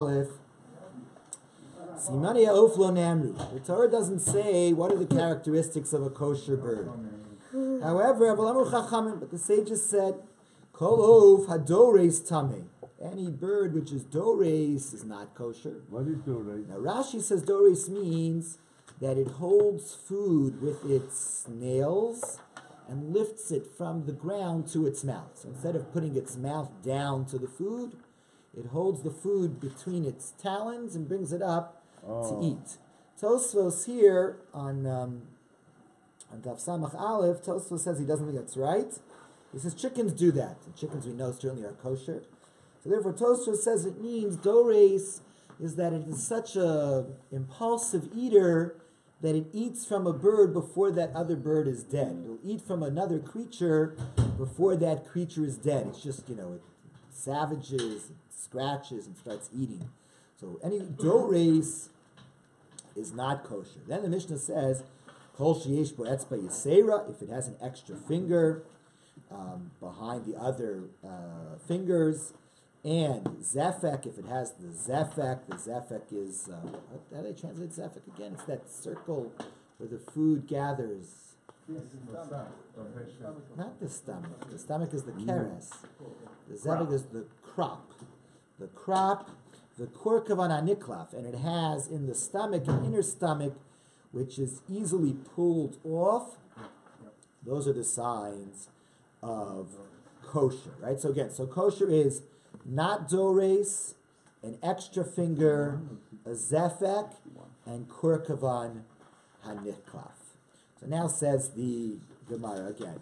The Torah doesn't say what are the characteristics of a kosher bird. However, but the sages said, Kol ov hadores tameh. Any bird which is dores is not kosher. What is dores? Now Rashi says dores means that it holds food with its nails and lifts it from the ground to its mouth. So instead of putting its mouth down to the food, it holds the food between its talons and brings it up to eat. Tosfos here on Daf Samach Aleph, Tosfos says he doesn't think that's right. He says chickens do that, and chickens we know certainly are kosher. So therefore Tosfos says it means dores is that it is such a impulsive eater that it eats from a bird before that other bird is dead. It'll eat from another creature before that creature is dead. It's just, it savages, it scratches, and starts eating. So any dores is not kosher. Then the Mishnah says, Kol sheyesh bo etzba yisera, if it has an extra finger behind the other fingers, and zefek, if it has the zefek is, how do they translate zefek again? It's that circle where the food gathers. Not the stomach. The stomach is the keres. The zefek is the crop. The korkavan aniklaf, and it has in the stomach an inner stomach which is easily pulled off. Those are the signs of kosher, right? So again, kosher is not dores, an extra finger, a zefek, and korkavan haniklaf. So now says the Gemara again.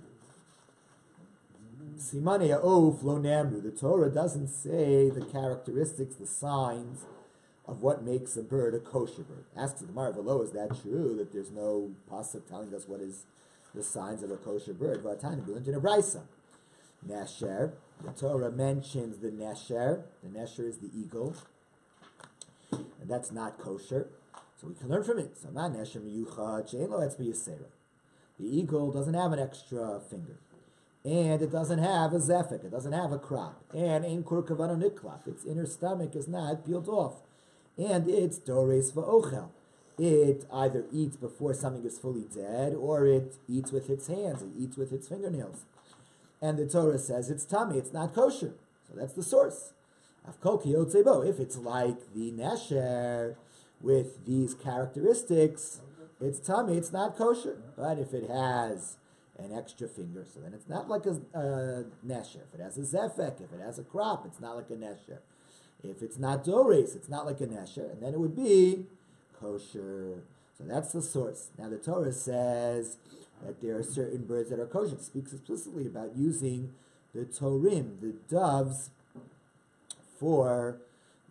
Simane ha'of lo namru. The Torah doesn't say the characteristics, the signs of what makes a bird a kosher bird. Asks the Gemara below, is that true that there's no pasuk telling us what is the signs of a kosher bird? V'atani b'lint in a brisa. Nesher. The Torah mentions the nesher. The nesher is the eagle, and that's not kosher. So we can learn from it. So not nesher miyuchad she'en lo etzba yisera. The eagle doesn't have an extra finger. And it doesn't have a zefek, it doesn't have a crop. And ein korkavan niklaf, its inner stomach is not peeled off. And it's dores va'ochel. It either eats before something is fully dead, or it eats with its hands, it eats with its fingernails. And the Torah says it's tummy, it's not kosher. So that's the source. Avkol kiyotzebo, if it's like the nesher with these characteristics, it's tummy, it's not kosher. But if it has an extra finger, so then it's not like a nesher. If it has a zefek, if it has a crop, it's not like a nesher. If it's not dores, it's not like a nesher, and then it would be kosher. So that's the source. Now the Torah says that there are certain birds that are kosher. It speaks explicitly about using the torim, the doves, for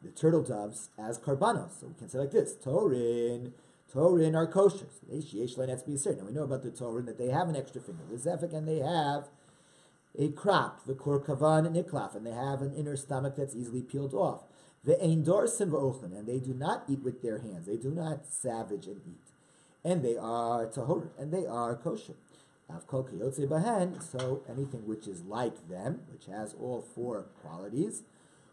the turtle doves as karbanos. So we can say like this: Torin are kosher. Now we know about the Torin that they have an extra finger, the zefek, and they have a crop, the korkavan niklaf, and they have an inner stomach that's easily peeled off. The ein dorsin va'ochlin, and they do not eat with their hands. They do not savage and eat, and they are tahor, and they are kosher. Avkol kiyotze bahen. So anything which is like them, which has all four qualities,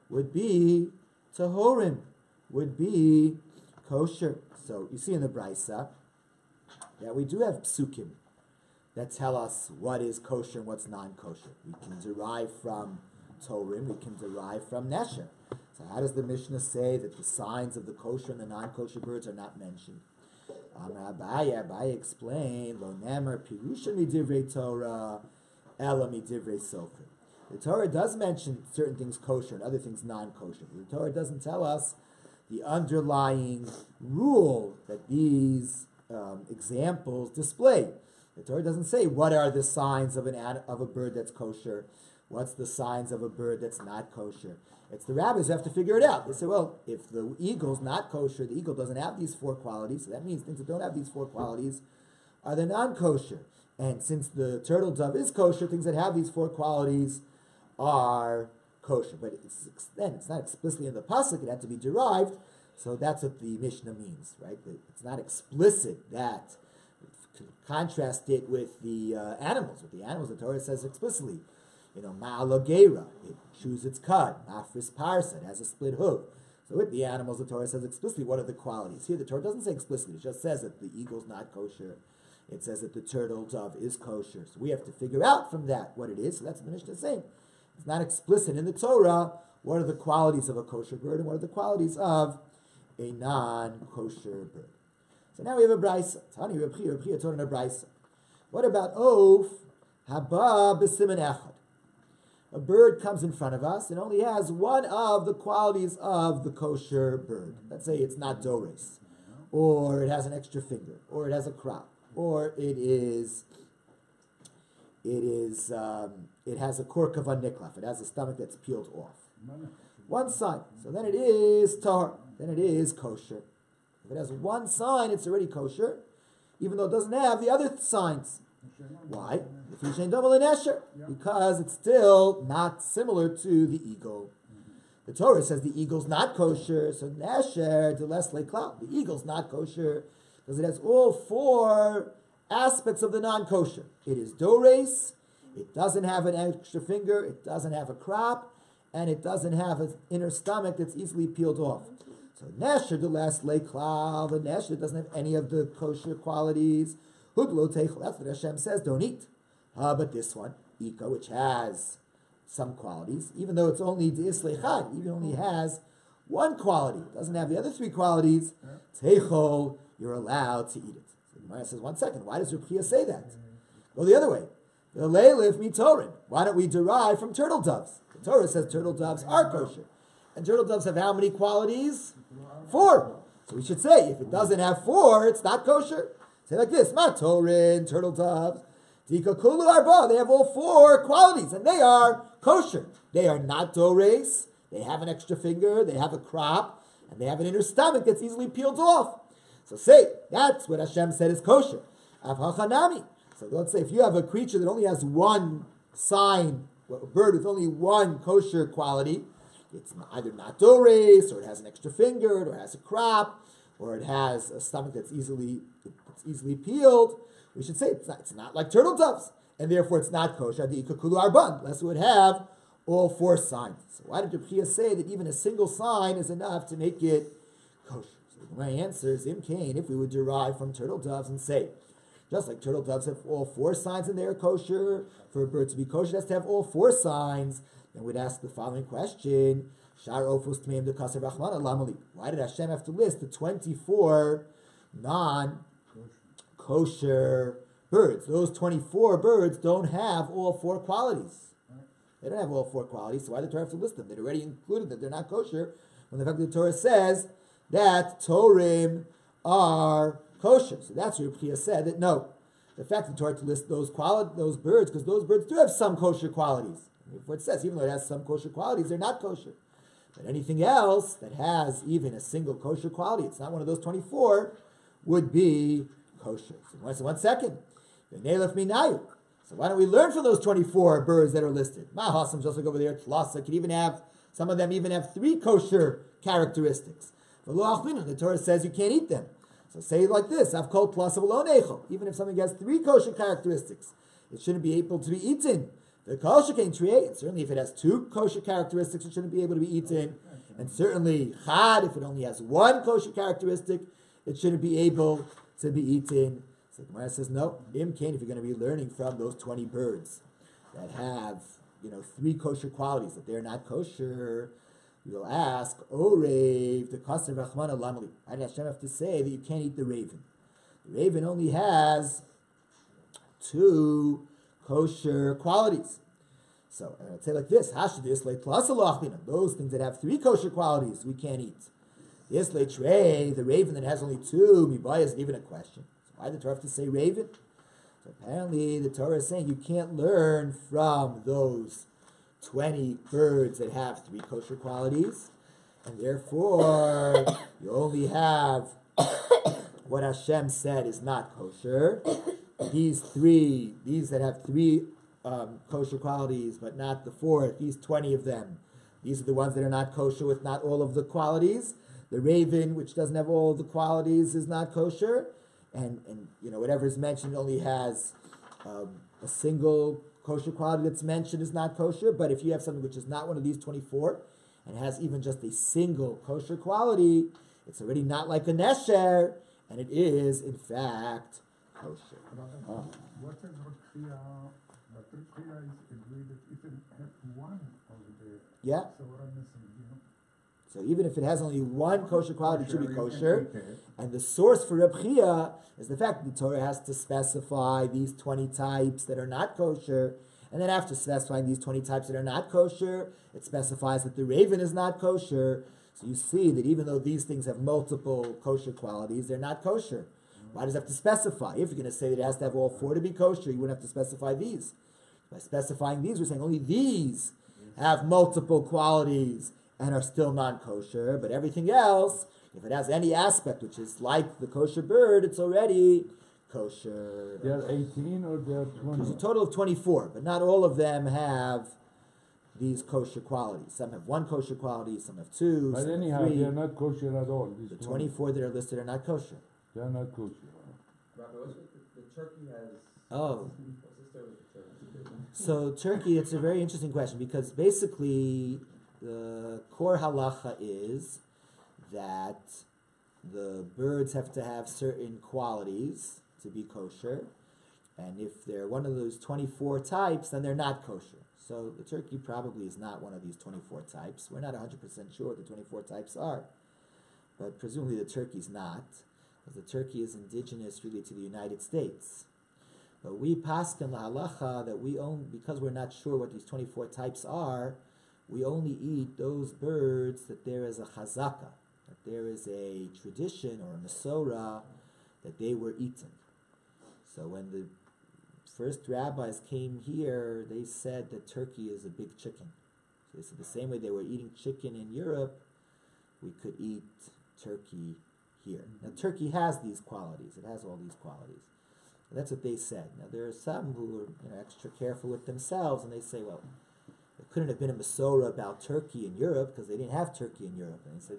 would be tahorim, would be kosher. So you see in the brisa that we do have psukim that tell us what is kosher and what's non-kosher. We can derive from torim, we can derive from nesher. So how does the Mishnah say that the signs of the kosher and the non-kosher birds are not mentioned? Abaye explained, Lo nemer pirusha midivrei Torah, ela midivrei sofer. The Torah does mention certain things kosher and other things non-kosher. But the Torah doesn't tell us the underlying rule that these examples display. The Torah doesn't say what are the signs of a bird that's kosher, what's the signs of a bird that's not kosher. It's the rabbis who have to figure it out. They say, well, if the eagle's not kosher, the eagle doesn't have these four qualities, so that means things that don't have these four qualities are the non-kosher. And since the turtle dove is kosher, things that have these four qualities are kosher. But it's not explicitly in the pasuk, it had to be derived, so that's what the Mishnah means, right? It's not explicit that. Contrast it with the animals. With the animals, the Torah says explicitly, ma'alogera, it chews its cud. Mafris parsa, it has a split hoof. So with the animals, the Torah says explicitly what are the qualities. Here the Torah doesn't say explicitly, it just says that the eagle's not kosher. It says that the turtle dove is kosher. So we have to figure out from that what it is. So that's what the Mishnah is saying. It's not explicit in the Torah what are the qualities of a kosher bird and what are the qualities of a non-kosher bird. So now we have a brisa. Tani Reb Chia taught in a brisa. What about Oaf Haba B'Siman Echad? A bird comes in front of us and only has one of the qualities of the kosher bird. Let's say it's not dores, or it has an extra finger, or it has a crop, or it has a cork of a niklaf. It has a stomach that's peeled off. One sign. So then it is tahor. Then it is kosher. If it has one sign, it's already kosher, even though it doesn't have the other signs. Why? Because it's still not similar to the eagle. The Torah says the eagle's not kosher, so nesher de les leklal. The eagle's not kosher because it has all four aspects of the non-kosher. It is dores, it doesn't have an extra finger, it doesn't have a crop, and it doesn't have an inner stomach that's easily peeled off. So nesher de les leklal, the nesher doesn't have any of the kosher qualities. Hudlo teichel, that's what Hashem says, don't eat. But this one, Ika, which has some qualities, even though it's only Di'is even only has one quality, doesn't have the other three qualities, teichel, you're allowed to eat it. So the Gemara says, 1 second, why does Rabbi Chia say that? Go the other way. The leilif mitorin. Why don't we derive from turtle doves? The Torah says turtle doves are kosher. And turtle doves have how many qualities? 4. So we should say, if it doesn't have 4, it's not kosher. Say like this, matorin, turtle doves, tika kulu arba, they have all 4 qualities, and they are kosher. They are not dores, they have an extra finger, they have a crop, and they have an inner stomach that's easily peeled off. So say, that's what Hashem said is kosher. Avhachanami. So let's say if you have a creature that only has one sign, a bird with only one kosher quality, it's either not dores, or it has an extra finger, or it has a crop, or it has a stomach that's easily peeled, we should say it's not like turtle doves, and therefore it's not kosher. The ikakulu arban, unless it would have all 4 signs. So why did Rabbi Chia say that even a single sign is enough to make it kosher? So my answer is imkain. If we would derive from turtle doves and say, just like turtle doves have all 4 signs and they are kosher, for a bird to be kosher it has to have all 4 signs, then we'd ask the following question. Why did Hashem have to list the 24 non-kosher birds? Those 24 birds don't have all 4 qualities. They don't have all 4 qualities, so why did the Torah have to list them? They'd already included that they're not kosher, when the fact that the Torah says that Torim are kosher. So that's what Rabbi Chia said, that no, the fact that the Torah had to list those birds, because those birds do have some kosher qualities. What it says, even though it has some kosher qualities, they're not kosher. But anything else that has even a single kosher quality, it's not one of those 24, would be kosher. So 1 second. So why don't we learn from those 24 birds that are listed? Mahasam, just like over there, Tlasa, can even have, some of them even have 3 kosher characteristics. The Torah says you can't eat them. So say it like this, I've called Tlasa v'lo nechel. Even if something has 3 kosher characteristics, it shouldn't be able to be eaten. The kosher can create, and certainly if it has 2 kosher characteristics, it shouldn't be able to be eaten. And certainly chad, if it only has 1 kosher characteristic, it shouldn't be able to be eaten. So the Gemara says, no, imkain, if you're going to be learning from those 20 birds that have, 3 kosher qualities, that they're not kosher, you'll ask, Orev, the kosher Rachman alamli. Why did Hashem have to say that you can't eat the raven? The raven only has 2 kosher qualities. So I'd say like this, those things that have 3 kosher qualities we can't eat. The raven that has only 2, mibaya isn't even a question. So why did the Torah have to say raven? So apparently the Torah is saying you can't learn from those 20 birds that have 3 kosher qualities, and therefore you only have what Hashem said is not kosher. These that have 3 kosher qualities, but not the 4th, these 20 of them, these are the ones that are not kosher with not all of the qualities. The raven, which doesn't have all of the qualities, is not kosher, and whatever is mentioned only has a single kosher quality that's mentioned is not kosher. But if you have something which is not one of these 24, and has even just a single kosher quality, it's already not like a nesher, and it is, in fact, kosher. What does Kriya? Kriya is agreed that if it has one of the. Yeah. So what I'm missing, So even if it has only one kosher quality, it should be kosher. And the source for Reb Chia is the fact that the Torah has to specify these 20 types that are not kosher. And then after specifying these 20 types that are not kosher, it specifies that the raven is not kosher. So you see that even though these things have multiple kosher qualities, they're not kosher. Why does it have to specify? If you're going to say that it has to have all 4 to be kosher, you wouldn't have to specify these. By specifying these, we're saying only these have multiple qualities and are still non-kosher, but everything else, if it has any aspect which is like the kosher bird, it's already kosher. There are 18 or there are 20? There's a total of 24, but not all of them have these kosher qualities. Some have 1 kosher quality, some have 2, But some anyhow, have 3. they are not kosher at all. The 24 that are listed are not kosher. They are not kosher. Rabbi, what's with the turkey has... Oh. What's the story with the turkey? So Turkey, it's a very interesting question because basically the core halacha is that the birds have to have certain qualities to be kosher, and if they're one of those 24 types, then they're not kosher. So the turkey probably is not one of these 24 types. We're not 100% sure what the 24 types are, but presumably the turkey's not, because the turkey is indigenous really to the United States. But we paskin la halacha that we own, because we're not sure what these 24 types are, we only eat those birds that there is a chazaka, that there is a tradition or a mesorah that they were eaten. So when the first rabbis came here, they said that turkey is a big chicken. So they said the same way they were eating chicken in Europe, we could eat turkey here. Now turkey has these qualities. It has all these qualities. That's what they said. Now there are some who are extra careful with themselves, and they say, well, there couldn't have been a mesorah about turkey in Europe because they didn't have turkey in Europe. And they said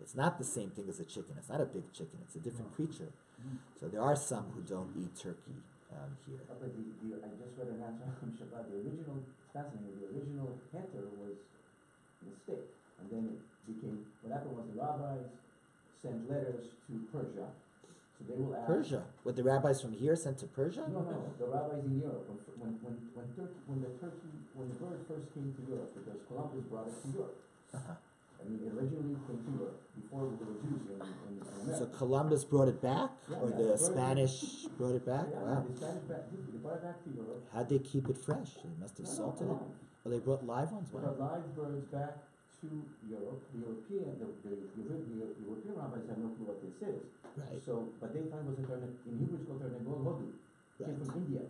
it's not the same thing as a chicken. It's not a big chicken. It's a different creature. So there are some who don't eat turkey here. But I just read an answer from Shabbat. The original, fascinating, the original heter was a steak. And then it became, what happened was the rabbis sent letters to Persia. So they will ask. Persia? What, the rabbis from here sent to Persia? No, the rabbis in Europe. When the bird first came to Europe, because Columbus brought it to Europe. Uh-huh. I mean, it originally came to Europe before there were Jews in America. So Columbus brought it back? Or the Spanish brought it back? Yeah, Wow. the Spanish they brought it back to Europe. How'd they keep it fresh? They must have salted it? Oh, they brought live ones? They Wow. brought live birds back to Europe. The European rabbis have no clue what this is. Right. So, but they thought it was in Hebrew it's called Ternegol Hodu. It came from India.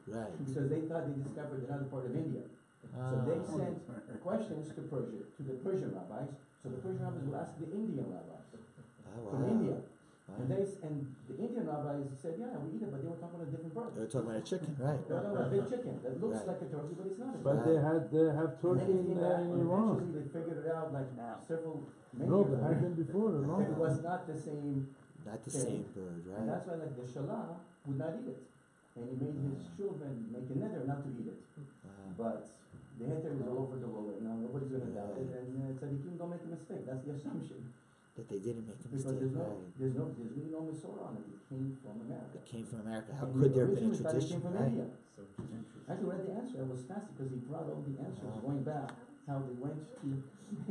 Right. Because they thought they discovered another part of India. So they sent questions to Persia, to the Persian rabbis. So the Persian rabbis will ask the Indian rabbis Oh, from wow. India. Wow. And the Indian rabbis said, yeah, we eat it, but they were talking about a different bird. They were talking about a chicken, right? They were talking about a big chicken that looks Right. like a turkey, but it's not a But turkey. they have turkey in Eventually Iran. they figured it out like many No, years but ago. happened before a long It time. was not the same. Not the Okay. same bird, And right? that's why like the Shalah would not eat it. And he made his children make a nether not to eat it. Wow. But the heter is all over the world right now, nobody's gonna doubt it, and tzaddikim don't make a mistake, that's the assumption. That they didn't make a Because mistake, there's right? really no Masorah on it, it came from America. It came from America. How And could there have been a originally thought it tradition, came from right? India. Actually, read the answer, I was fascinated, because he brought all the answers going back, how they went to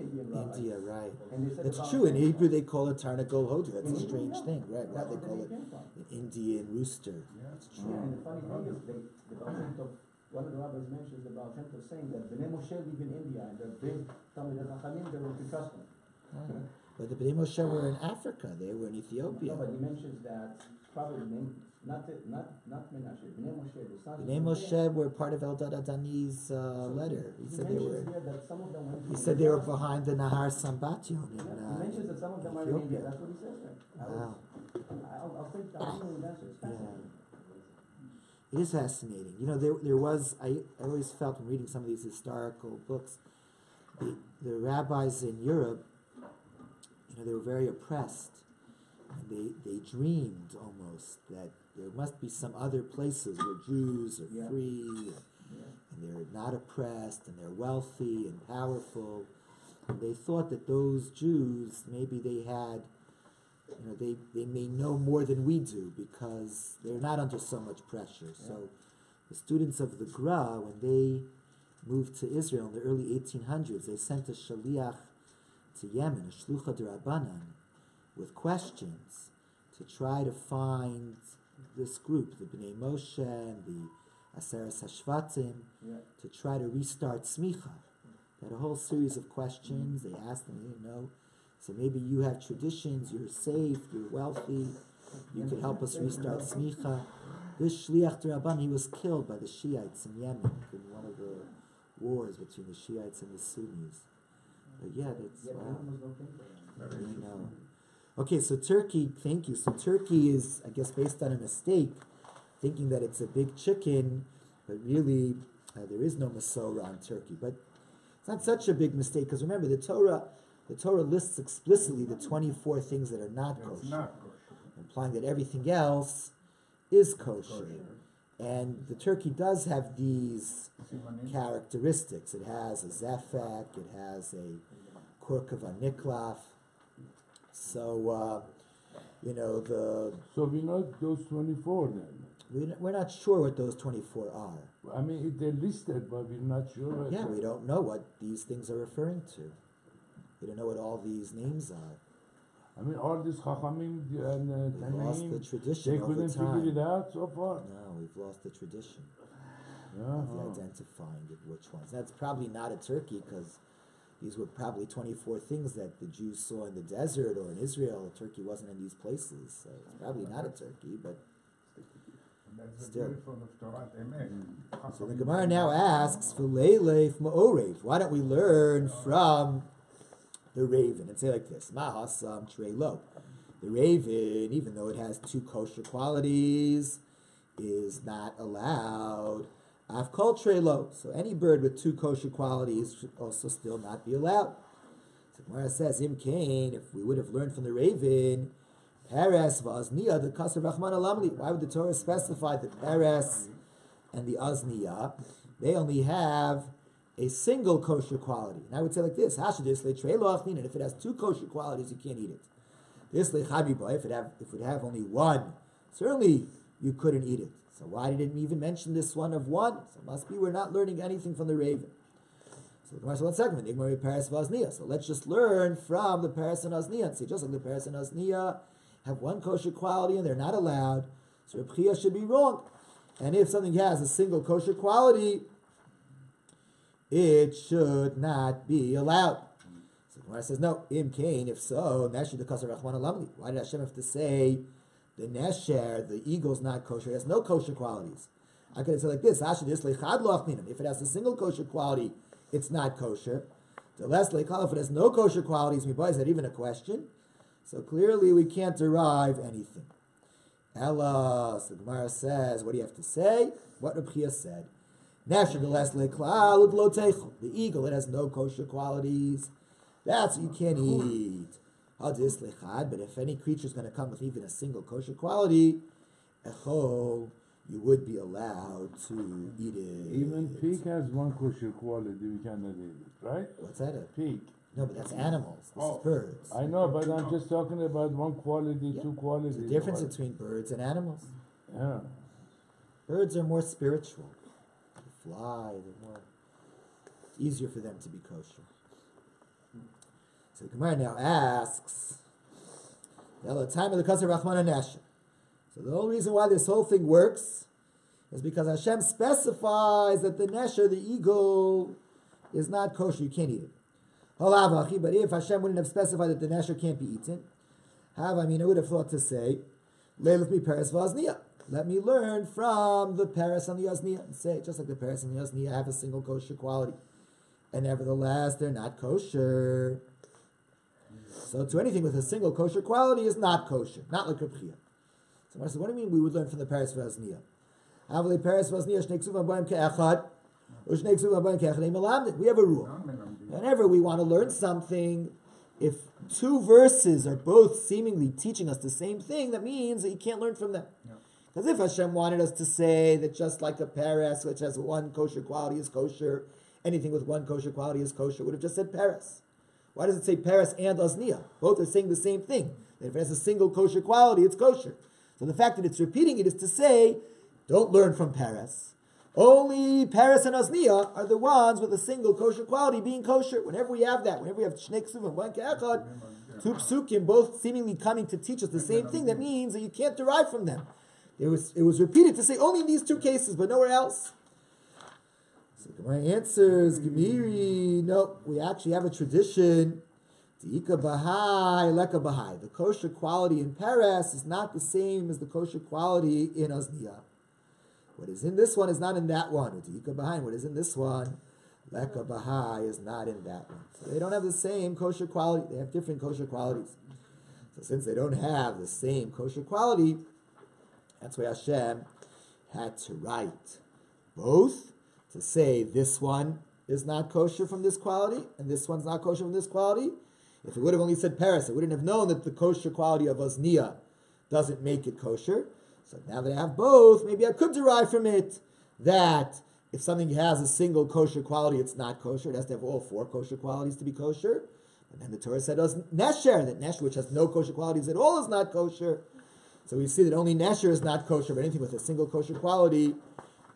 Indian rabbis. India, right. And they said That's about true. In India. Hebrew, they call it Tarnagol Hodu. That's a In Hebrew, strange yeah. thing, right? Why That's they where call the it name came from. an Indian rooster. That's Yeah, true. and the funny thing is, the Baal Shem Tov, one of the rabbis mentions the Baal Shem Tov saying that Bnei Moshe live in India, and they're big Talmid Chachamim, they were to trust them. Ah. But the Bnei Moshe were in Africa. They were in Ethiopia. No, but he mentions that probably the name, not Menashe, Bnei Moshe, the sons of Bnei Moshe were part of Eldad Adani's letter. He said they were. mentions here that some of them went to He said they were India. behind the Nahar Sambatyon Yeah, he in mentions that some of them are in India, Ethiopia. that's what he says there. Wow. I'll think, I'll know the answer, it's fascinating. It is fascinating. You know, there was, I always felt when reading some of these historical books, the rabbis in Europe, you know, they were very oppressed. And they dreamed almost that there must be some other places where Jews are Yeah. free Yeah. and they're not oppressed and they're wealthy and powerful. they thought that those Jews, maybe they had, they may know more than we do because they're not under so much pressure. Yeah. So the students of the Gra, when they moved to Israel in the early 1800s, they sent a shaliach to Yemen, a shlucha d'Rabbanan, with questions to try to find this group, the Bnei Moshe and the Aseres Hashvatim, to try to restart smicha. They had a whole series of questions. They asked them, so maybe you have traditions, you're safe, you're wealthy, you could help us restart smicha. This shliach d'Rabbanan, he was killed by the Shiites in Yemen in one of the wars between the Shiites and the Sunnis. But that's why. Okay, so Turkey, thank you. So Turkey is, I guess, based on a mistake, thinking that it's a big chicken, but really there is no Masorah on Turkey. But it's not such a big mistake, because remember, the Torah lists explicitly the 24 things that are not kosher, implying that everything else is kosher. And the turkey does have these characteristics. It has a zefek, it has a korkava niklaf. So, So we know those 24 then? We're not sure what those 24 are. I mean, they're listed, but we're not sure. We don't know what these things are referring to. We don't know what all these names are. I mean, all these Chachamim and we've lost the tradition. they couldn't figure it out so far? No, we've lost the tradition of identifying which ones. That's probably not a turkey, because these were probably 24 things that the Jews saw in the desert or in Israel. A turkey wasn't in these places, so it's probably not a turkey, but still. So the Gemara now asks, why don't we learn from the raven and say like this: Mahasam Trelo. The raven, even though it has 2 kosher qualities, is not allowed. Avkol Trelo. So any bird with 2 kosher qualities should also still not be allowed. So Gemara says, Im Kain, if we would have learned from the raven, Peres v'azniya the kaser Rahman alamli. Why would the Torah specify the Peres and the azniya? They only have a single kosher quality. And I would say like this: and if it has 2 kosher qualities, you can't eat it. This if it would have only 1, certainly you couldn't eat it. So why did it even mention this one of 1? So it must be we're not learning anything from the raven. So the Gemara says, 1 second, so let's just learn from the Peres and Azniya and say, just like the Peres and Azniya have 1 kosher quality and they're not allowed, so Reb Chia should be wrong. And if something has a single kosher quality, it should not be allowed. So the Gemara says, no, Im Kain, if so, Nesher the Kasar Rachman Alamli. Why did Hashem have to say the Nesher, the eagle's not kosher, it has no kosher qualities? I could have said like this: if it has a single kosher quality, it's not kosher. The less leikal, if it has no kosher qualities, is that even a question? So clearly we can't derive anything. Ella, so the Gemara says, what do you have to say? What Reb Chia said. The eagle, it has no kosher qualities. That's what you can't eat. But if any creature is going to come with even a single kosher quality, you would be allowed to eat it. Even pig has 1 kosher quality, we cannot eat it, right? What's that? A pig. No, but that's animals. This is birds. I know, but I'm just talking about 1 quality, 2 qualities. There's a difference between birds and animals. Yeah. Birds are more spiritual. They fly, it's easier for them to be kosher. So the Gemara now asks, the time of the Kasar Rachman and Nesher. So the whole reason why this whole thing works is because Hashem specifies that the Nesher, the eagle, is not kosher, you can't eat it. But if Hashem wouldn't have specified that the Nesher can't be eaten, I would have thought to say, let me learn from the Peres and the Azniya, and say, just like the Peres and the Azniya have a single kosher quality, and nevertheless they're not kosher. So to anything with a single kosher quality is not kosher, not like Reb Chia. So I said, what do you mean we would learn from the Peres v'Azniya? We have a rule. Whenever we want to learn something, if 2 verses are both seemingly teaching us the same thing, that means that you can't learn from them. Because if Hashem wanted us to say that just like a Peres, which has 1 kosher quality is kosher, anything with 1 kosher quality is kosher, would have just said Peres. Why does it say Paris and Osnia? Both are saying the same thing. That if it has a single kosher quality, it's kosher. So the fact that it's repeating it is to say, don't learn from Paris. Only Paris and Osnia are the ones with a single kosher quality being kosher. Whenever we have that, whenever we have Shnei Ksuvim, one Ke'echad, two Psukim, both seemingly coming to teach us the same thing, that means that you can't derive from them. It was repeated to say only in these two cases, but nowhere else. So my answer is Gemiri. No, we actually have a tradition. Ika Bahai, Leka Bahai. The kosher quality in Paris is not the same as the kosher quality in Osnia. What is in this one is not in that one. Ika Bahai, what is in this one, Leka Bahai, is not in that one. So they don't have the same kosher quality. They have different kosher qualities. So since they don't have the same kosher quality, that's why Hashem had to write both to say this one is not kosher from this quality and this one's not kosher from this quality. If it would have only said Paris, it wouldn't have known that the kosher quality of Osnia doesn't make it kosher. So now that I have both, maybe I could derive from it that if something has a single kosher quality, it's not kosher. It has to have all four kosher qualities to be kosher. And then the Torah said Nesher, that Nesher, which has no kosher qualities at all, is not kosher. So we see that only Nesher is not kosher, but anything with a single kosher quality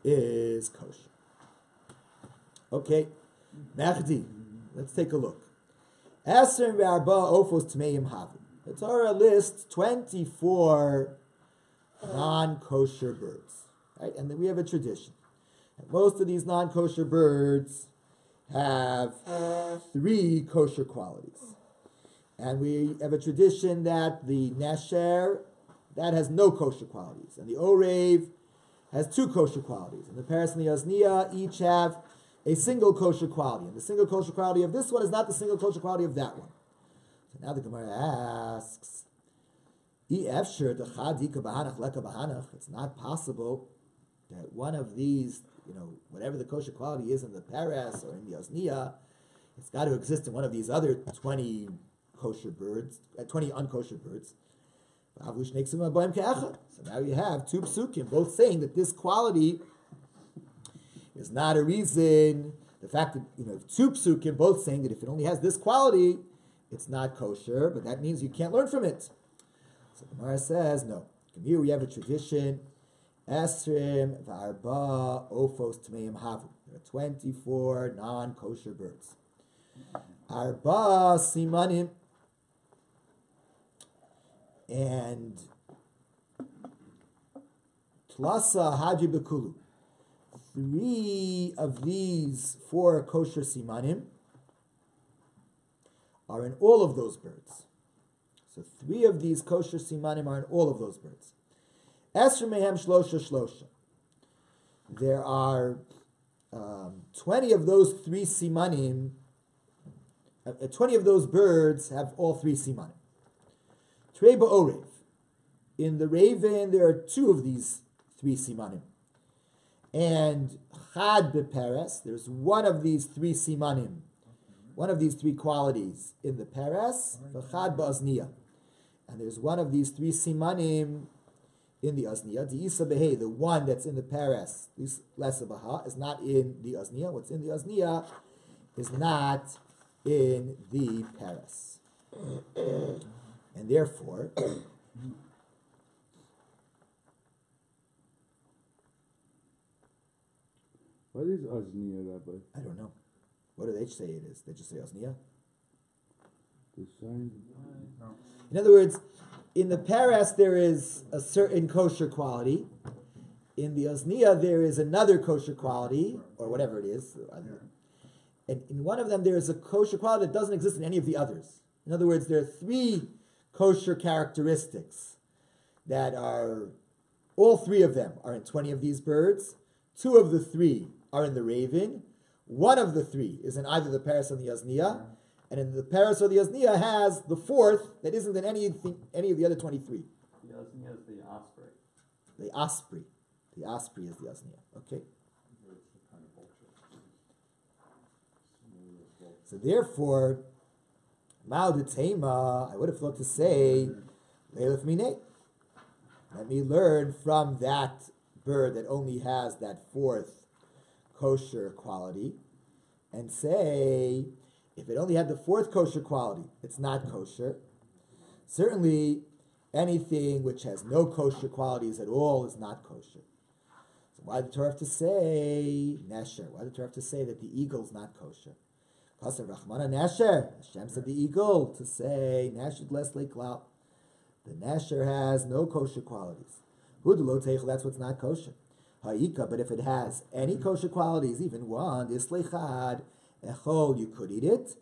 is kosher. Okay, Mechdi, let's take a look. Esrim ve'arba ofos tmeim havu. The Torah lists 24 non-kosher birds, right? And then we have a tradition. And most of these non-kosher birds have 3 kosher qualities. And we have a tradition that the Nesher, that has no kosher qualities. And the Orev has 2 kosher qualities. And the Paris and the Osnia each have a single kosher quality. And the single kosher quality of this one is not the single kosher quality of that one. So now the Gemara asks, it's not possible that one of these, whatever the kosher quality is in the Paris or in the Osnia, it's got to exist in one of these other 20 kosher birds, 20 unkosher birds. So now you have 2 psukim, both saying that this quality is not a reason. The fact that 2 psukim both saying that if it only has this quality, it's not kosher, but that means you can't learn from it. So the Gemara says, no. Here we have a tradition. Esrim v'arba ofos tmeim havu. There are 24 non-kosher birds. Arba simanim. And tlasa haji bekulu. 3 of these 4 kosher simanim are in all of those birds. So 3 of these kosher simanim are in all of those birds. Esher mehem shlosha shlosha. There are 20 of those 3 simanim. 20 of those birds have all 3 simanim. Trei ba'orev. In the raven, there are 2 of these 3 simanim. And chad beperes, there's 1 of these 3 simanim, 1 of these 3 qualities in the peres, v'chad ba'osniya. And there's 1 of these 3 simanim in the osniya. Di'isa behei, the one that's in the peres, less of a ha, is not in the osniya. What's in the osniya is not in the peres. And therefore, what is Osnia, Rabbi? I don't know. What do they say it is? They just say osniya? The sign? No. In other words, in the Paras there is a certain kosher quality. In the Osniya there is another kosher quality, or whatever it is. And in one of them there is a kosher quality that doesn't exist in any of the others. In other words, there are 3 kosher characteristics that are, all 3 of them are in 20 of these birds. 2 of the 3 are in the raven. 1 of the 3 is in either the Paras or the Osniya. And in the Paras or the Osniya has the 4th that isn't in any of the other 23. The Osnia is the osprey. The osprey. The osprey is the Osniya. Okay. So therefore, Ma'udetema, I would have thought to say, Leilef Minei. Let me learn from that bird that only has that 4th kosher quality and say, If it only had the fourth kosher quality, it's not kosher. Certainly, anything which has no kosher qualities at all is not kosher. So why did the Torah have to say nesher? Why did the Torah have to say that the eagle is not kosher? Kasav Rachmana nesher. Hashem said the eagle to say nesher less leiklau. The nesher has no kosher qualities. Hudulo teichel, that's what's not kosher. Ha'ika, but if it has any kosher qualities, even one, islechad, echol, you could eat it.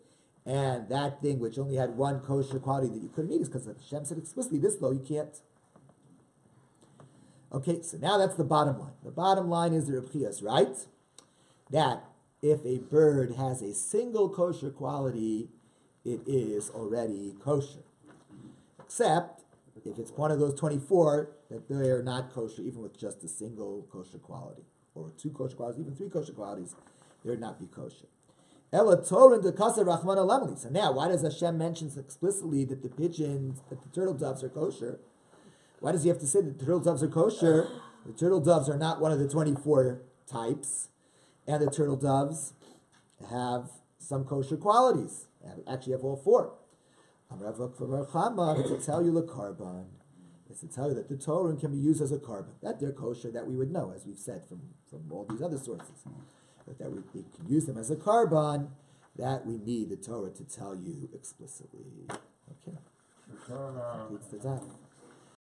And that thing which only had one kosher quality that you couldn't eat is because Hashem said explicitly, this though you can't. Okay, so now that's the bottom line. The bottom line is the Reb Chiya's right, that if a bird has a single kosher quality, it is already kosher. Except if it's one of those 24, that they are not kosher, even with just a single kosher quality, or two kosher qualities, even three kosher qualities, they would not be kosher. Ela Torah de Kasa Rachman Alamali. So now, why does Hashem mention explicitly that the pigeons, that the turtle doves are kosher? Why does he have to say that the turtle doves are kosher? The turtle doves are not one of the 24 types, and the turtle doves have some kosher qualities. Actually, have all four. To tell you the carbon. It's to tell you that the Torah can be used as a carbon. That they're kosher, that we would know, as we've said from all these other sources. But that we can use them as a carbon, that we need the Torah to tell you explicitly. Okay. The Torah, Completes the daf.